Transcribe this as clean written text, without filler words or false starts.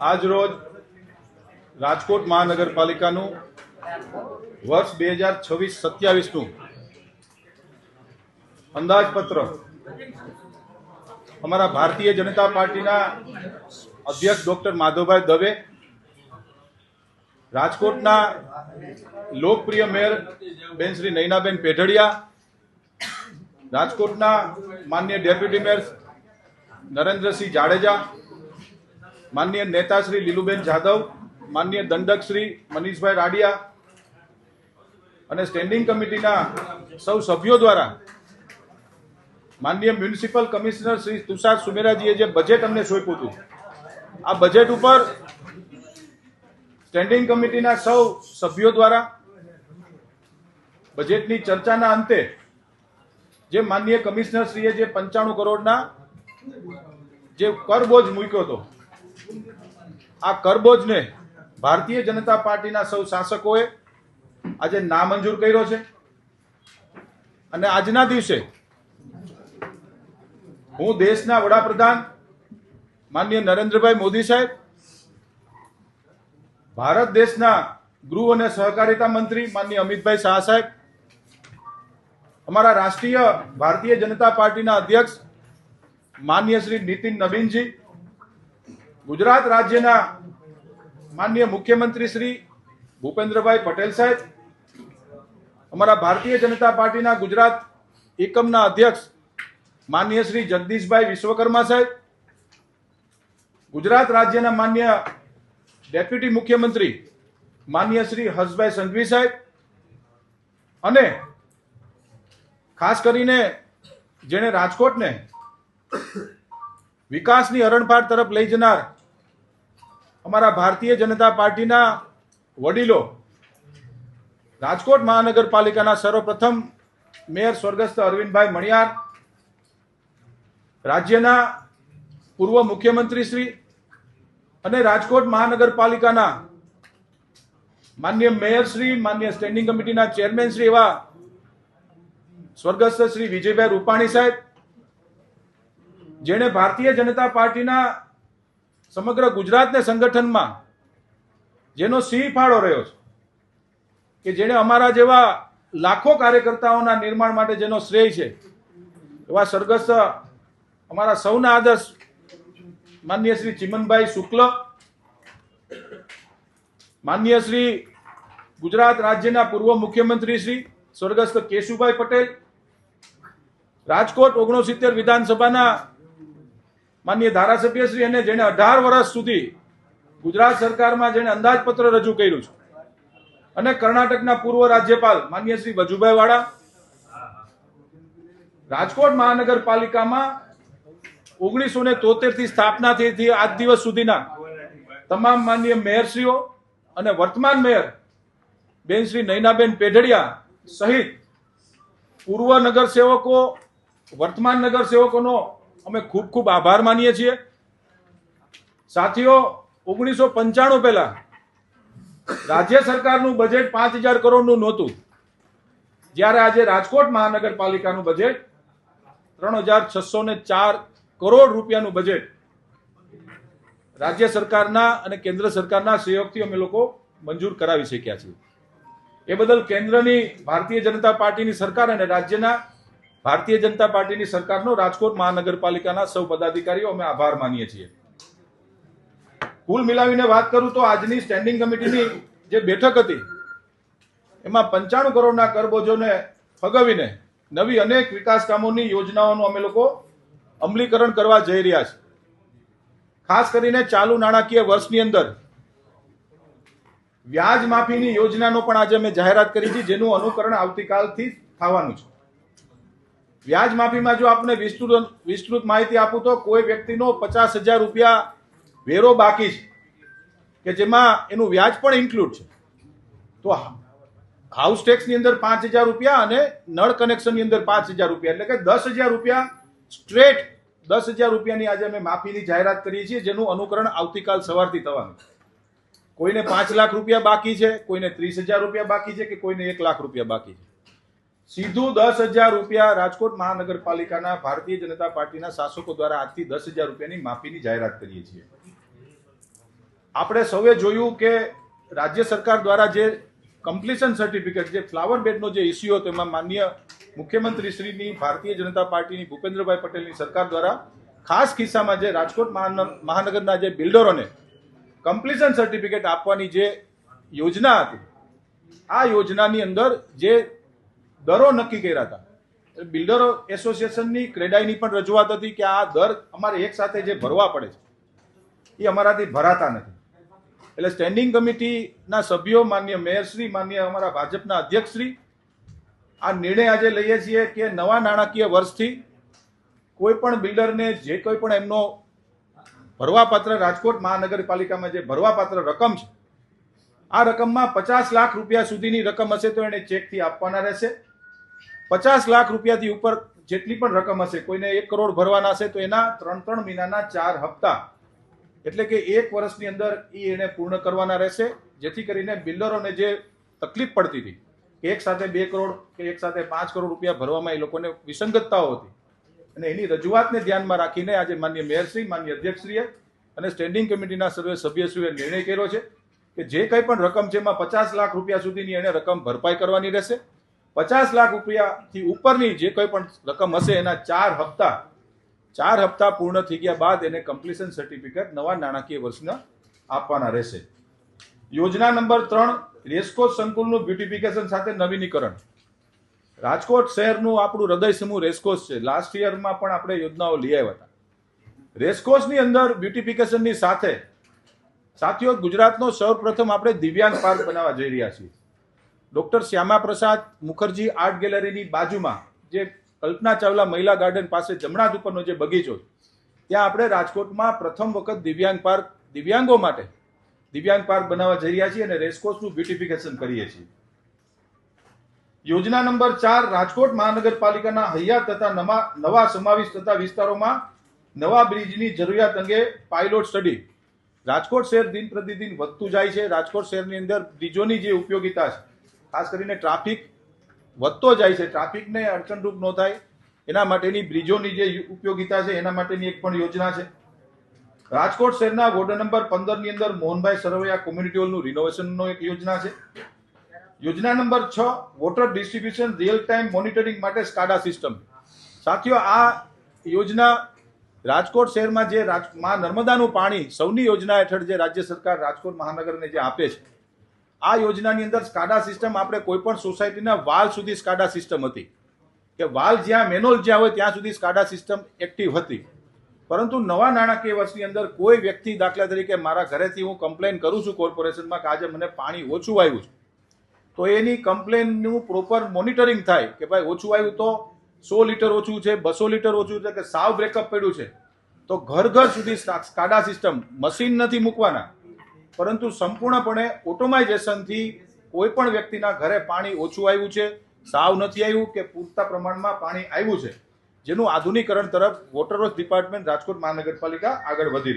આજ રોજ રાજકોટ મહાનગરપાલિકાનું વર્ષ 2026-27નું અંદાજપત્ર અમારા ભારતીય જનતા પાર્ટીના અધ્યક્ષ ડોક્ટર માધવભાઈ દવે, રાજકોટના લોકપ્રિય મેયર બેન શ્રી નયનાબેન પેઢડિયા, રાજકોટના માનનીય ડેપ્યુટી મેયર નરેન્દ્રસિંહ જાડેજા, માનનીય નેતા શ્રી લીલુબેન જાદવ, માનનીય દંડક શ્રી મનીષભાઈ રાડિયા અને સ્ટેન્ડિંગ કમિટીના સૌ સભ્યો દ્વારા માનનીય મ્યુનિસિપલ કમિશનર શ્રી તુષાર સુમેરાજીએ જે બજેટ અમને સોંપ્યું હતું, આ બજેટ ઉપર સ્ટેન્ડિંગ કમિટીના સૌ સભ્યો દ્વારા બજેટની ચર્ચાના અંતે જે માનનીય કમિશનર શ્રીએ જે 95 કરોડના જે કરબોજ મૂક્યો હતો, આ કરબોજને ભારતીય જનતા પાર્ટીના સૌ શાસકોએ આજે નામંજૂર કર્યો છે. અને આજના દિવસે હું દેશના વડાપ્રધાન માનનીય નરેન્દ્રભાઈ મોદી સાહેબ, ભારત દેશના ગૃહ અને સહકારિતા મંત્રી માનનીય અમિતભાઈ શાહ સાહેબ, અમારા રાષ્ટ્રીય ભારતીય જનતા પાર્ટીના અધ્યક્ષ માનનીય શ્રી નીતિન નવીનજી, ગુજરાત રાજ્યના માનનીય મુખ્યમંત્રી શ્રી ભૂપેન્દ્રભાઈ પટેલ સાહેબ, અમારા ભારતીય જનતા પાર્ટીના ગુજરાત એકમના અધ્યક્ષ માનનીય શ્રી જગદીશભાઈ વિશ્વકર્મા સાહેબ, ગુજરાત રાજ્યના માનનીય ડેપ્યુટી મુખ્યમંત્રી માનનીય શ્રી હર્ષભાઈ સંઘવી સાહેબ અને ખાસ કરીને જેણે રાજકોટને વિકાસની હરણફાળ તરફ લઈ જનાર અમારા ભારતીય જનતા પાર્ટીના વડીલો, રાજકોટ મહાનગરપાલિકાના સર્વપ્રથમ મેયર સ્વર્ગસ્થ અરવિંદભાઈ મણિયાર, રાજ્યના પૂર્વ મુખ્યમંત્રી શ્રી અને રાજકોટ મહાનગરપાલિકાના માનનીય મેયર શ્રી, માનનીય સ્ટેન્ડિંગ કમિટીના ચેરમેન શ્રી એવા સ્વર્ગસ્થ શ્રી વિજયભાઈ રૂપાણી સાહેબ, જેણે ભારતીય જનતા પાર્ટીના સમગ્ર ગુજરાતના સંગઠનમાં જેનો સિંહ ફાળો રહ્યો છે, કે જેણે અમારા જેવા લાખો કાર્યકર્તાઓના નિર્માણ માટે જેનો શ્રેય છે, એવા સ્વર્ગસ્થ અમારા સૌના આદર્શ માનનીય શ્રી ચિમનભાઈ શુક્લ, માનનીય શ્રી ગુજરાત રાજ્યના પૂર્વ મુખ્યમંત્રી શ્રી સ્વર્ગસ્થ કેશુભાઈ પટેલ, રાજકોટ 69 વિધાનસભાના માનનીય ધારાસભ્ય શ્રી અને જેણે 18 વર્ષ સુધી ગુજરાત સરકારમાં જેણે અંદાજપત્ર રજૂ કર્યું છે, અને કર્ણાટકના પૂર્વ રાજ્યપાલ માનનીય શ્રી વજુભાઈ વાળા, રાજકોટ મહાનગરપાલિકામાં 1973 થી સ્થાપના થઈ આજ દિવસ સુધીના તમામ માનનીય મેયરશ્રીઓ અને વર્તમાન મેયર બેન શ્રી નયનાબેન પેઢડિયા સહિત પૂર્વ નગરસેવકો, વર્તમાન નગરસેવકોનો અમે ખૂબ ખૂબ આભાર માનીએ છીએ. સાથીઓ, 1995 પહેલા રાજ્ય સરકારનું બજેટ 5000 કરોડનું નહોતું, જ્યારે આજે રાજકોટ મહાનગરપાલિકાનું બજેટ 3604 કરોડ રૂપિયાનું બજેટ રાજ્ય સરકારના અને કેન્દ્ર સરકારના સહયોગથી અમે લોકો મંજૂર કરાવી શક્યા છીએ. એ બદલ કેન્દ્રની ભારતીય જનતા પાર્ટીની સરકાર અને રાજ્યના ભારતીય જનતા પાર્ટીની સરકારનો રાજકોટ મહાનગરપાલિકાના સૌ પદાધિકારીઓ અમે આભાર માનીએ છીએ. કુલ મિલાવીને વાત કરું તો આજની સ્ટેન્ડિંગ કમિટીની જે બેઠક હતી એમાં 95 કરોડના કરબોજોને ફગાવીને નવી અનેક વિકાસ કામોની યોજનાઓનું અમે લોકો અમલીકરણ કરવા જઈ રહ્યા છે. ખાસ કરીને ચાલુ નાણાકીય વર્ષની અંદર વ્યાજ માફીની યોજનાનો પણ આજે અમે જાહેરાત કરી છે, જેનું અનુકરણ આવતીકાલથી થવાનું છે. વ્યાજ માફીમાં જો આપને વિસ્તૃત માહિતી આપું તો કોઈ વ્યક્તિનો 50,000 રૂપિયા વેરો બાકી છે, કે જેમાં એનું વ્યાજ પણ ઇન્ક્લુડ છે, તો હાઉસ ટેક્સની અંદર 5,000 રૂપિયા અને નળ કનેક્શનની અંદર 5,000 રૂપિયા, એટલે કે 10,000 રૂપિયા સ્ટ્રેટ 10,000 રૂપિયાની આજે અમે માફીની જાહેરાત કરીએ છીએ, જેનું અનુકરણ આવતીકાલ સવારથી થવાનું. કોઈને 5 લાખ રૂપિયા બાકી છે, કોઈને 30,000 રૂપિયા બાકી છે, કે કોઈને 1 લાખ રૂપિયા બાકી છે, સીધું 10,000 રૂપિયા રાજકોટ મહાનગરપાલિકાના ભારતીય જનતા પાર્ટીના શાસકો દ્વારા આજથી 10,000 રૂપિયાની માફીની જાહેરાત કરીએ છીએ. આપણે સૌએ જોયું કે રાજ્ય સરકાર દ્વારા જે કમ્પ્લીશન સર્ટિફિકેટ, જે ફ્લાવર બેડનો જે ઇસ્યુ હતો, એમાં માનનીય મુખ્યમંત્રી શ્રીની ભારતીય જનતા પાર્ટીની ભૂપેન્દ્રભાઈ પટેલની સરકાર દ્વારા ખાસ કિસ્સામાં જે રાજકોટ મહાનગરના જે બિલ્ડરોને કમ્પ્લીશન સર્ટિફિકેટ આપવાની જે યોજના હતી, આ યોજનાની અંદર જે દરો નક્કી કર્યા હતા, બિલ્ડરો એસોસિએશનની ક્રેડાઈની પણ રજૂઆત હતી કે આ દર અમારે એક સાથે જે ભરવા પડે છે એ અમારાથી ભરાતા નથી. એટલે સ્ટેન્ડિંગ કમિટીના સભ્યો, માન્ય મેયરશ્રી, માન્ય અમારા ભાજપના અધ્યક્ષશ્રી, આ નિર્ણય આજે લઈએ છીએ કે નવા નાણાકીય વર્ષથી કોઈ પણ બિલ્ડરને જે કોઈ પણ એમનો ભરવાપાત્ર રાજકોટ મહાનગરપાલિકામાં જે ભરવાપાત્ર રકમ છે, આ રકમમાં 50 લાખ રૂપિયા સુધીની રકમ હશે તો એને ચેકથી આપવાના રહેશે. 50 લાખ રૂપિયાથી ઉપર જેટલી પણ રકમ હશે, કોઈને 1 કરોડ ભરવાના હશે તો એના 3 મહિનાના 4 હપ્તા, એટલે કે 1 વર્ષની અંદર એને પૂર્ણ કરવાના રહેશે, જેથી કરીને બિલ્ડરોને જે તકલીફ પડતી હતી કે એક સાથે 2 કરોડ કે એક સાથે 5 કરોડ રૂપિયા ભરવામાં એ લોકોને વિસંગતતાઓ હતી, અને એની રજૂઆતને ધ્યાનમાં રાખીને આજે માન્ય મેયરશ્રી, માન્ય અધ્યક્ષશ્રીએ અને સ્ટેન્ડિંગ કમિટીના સર્વે સભ્યશ્રીએ નિર્ણય કર્યો છે કે જે કંઈ પણ રકમ છે એમાં 50 લાખ રૂપિયા સુધીની એને રકમ ભરપાઈ કરવાની રહેશે. 50 લાખ રૂપિયાથી ઉપરની જે કંઈ પણ રકમ હશે એના 4 હપ્તા પૂર્ણ થઈ ગયા બાદ એને કમ્પ્લીશન સર્ટિફિકેટ નવા નાણાકીય વર્ષના આપવાના રહેશે. યોજના નંબર 3, રેસકોર્સ સંકુલનું બ્યુટિફિકેશન સાથે નવીનીકરણ. રાજકોટ શહેરનું આપણું હૃદય સમૂહ રેસકોર્સ છે. લાસ્ટ યરમાં પણ આપણે યોજનાઓ લઈ આવ્યા હતા. રેસકોર્સની અંદર બ્યુટિફિકેશનની સાથે સાથીઓ, ગુજરાતનો સૌપ્રથમ આપણે દિવ્યાંગ પાર્ક બનાવવા જઈ રહ્યા છીએ. ડોક્ટર શ્યામા પ્રસાદ મુખર્જી આર્ટ ગેલેરીની બાજુમાં જે કલ્પના ચાવલા મહિલા ગાર્ડન પાસે જમણા હાથ ઉપરનો જે બગીચો છે, ત્યાં આપણે રાજકોટમાં પ્રથમ વખત દિવ્યાંગો માટે દિવ્યાંગ પાર્ક બનાવવા જઈ રહ્યા છીએ અને રેસકોર્સનું બ્યુટિફિકેશન કરીએ છીએ. યોજના નંબર 4, રાજકોટ મહાનગરપાલિકાના હયાત તથા નવા સમાવિષ્ટ થતા વિસ્તારોમાં નવા બ્રિજની જરૂરિયાત અંગે પાયલોટ સ્ટડી. રાજકોટ શહેર દિન પ્રતિદિન વધતું જાય છે. રાજકોટ શહેરની અંદર બ્રિજોની જે ઉપયોગિતા છે, ખાસ કરીને ટ્રાફિક વધતો જાય છે, ટ્રાફિકને અડચણરૂપ ન થાય એના માટેની બ્રિજોની જે ઉપયોગિતા છે એના માટેની એક પણ યોજના છે. રાજકોટ શહેરના વોર્ડ નંબર 15 ની અંદર મોહનભાઈ સરવૈયા કોમ્યુનિટી હોલનું રિનોવેશનનો એક યોજના છે. યોજના number 6, water distribution real time monitoring માટે સ્કાડા સિસ્ટમ. સાથીઓ, આ યોજના રાજકોટ શહેરમાં જે નર્મદાનું પાણી સૌની યોજના હેઠળ જે રાજ્ય સરકાર રાજકોટ મહાનગરને જે આપે છે, આ યોજનાની અંદર સ્કાડા સિસ્ટમ આપણે કોઈ પણ સોસાયટીના વાલ સુધી સ્કાડા સિસ્ટમ હતી કે વાલ જ્યાં મેનોલ જ્યાં હોય ત્યાં સુધી સ્કાડા સિસ્ટમ એક્ટિવ હતી. પરંતુ નવા નાણાકીય વર્ષની અંદર કોઈ વ્યક્તિ, દાખલા તરીકે મારા ઘરેથી હું કમ્પ્લેન કરું છું કોર્પોરેશનમાં કે આજે મને પાણી ઓછું આવ્યું છે, તો એની કમ્પ્લેનનું પ્રોપર મોનિટરિંગ થાય કે ભાઈ ઓછું આવ્યું તો 100 લીટર ઓછું છે, 200 લીટર ઓછું છે કે સાવ બ્રેકઅપ પડ્યું છે, તો ઘર સુધી સ્કાડા સિસ્ટમ, મશીન નથી મૂકવાના, પરંતુ સંપૂર્ણપણે ઓટોમાઇઝેશનથી કોઈ પણ વ્યક્તિના ઘરે પાણી ઓછું આવ્યું છે, સાવ નથી આવ્યું કે પૂરતા પ્રમાણમાં પાણી આવ્યું છે, જેનું આધુનિકરણ તરફ વોટર વર્ક્સ ડિપાર્ટમેન્ટ રાજકોટ મહાનગરપાલિકા આગળ વધી રહ્યું છે.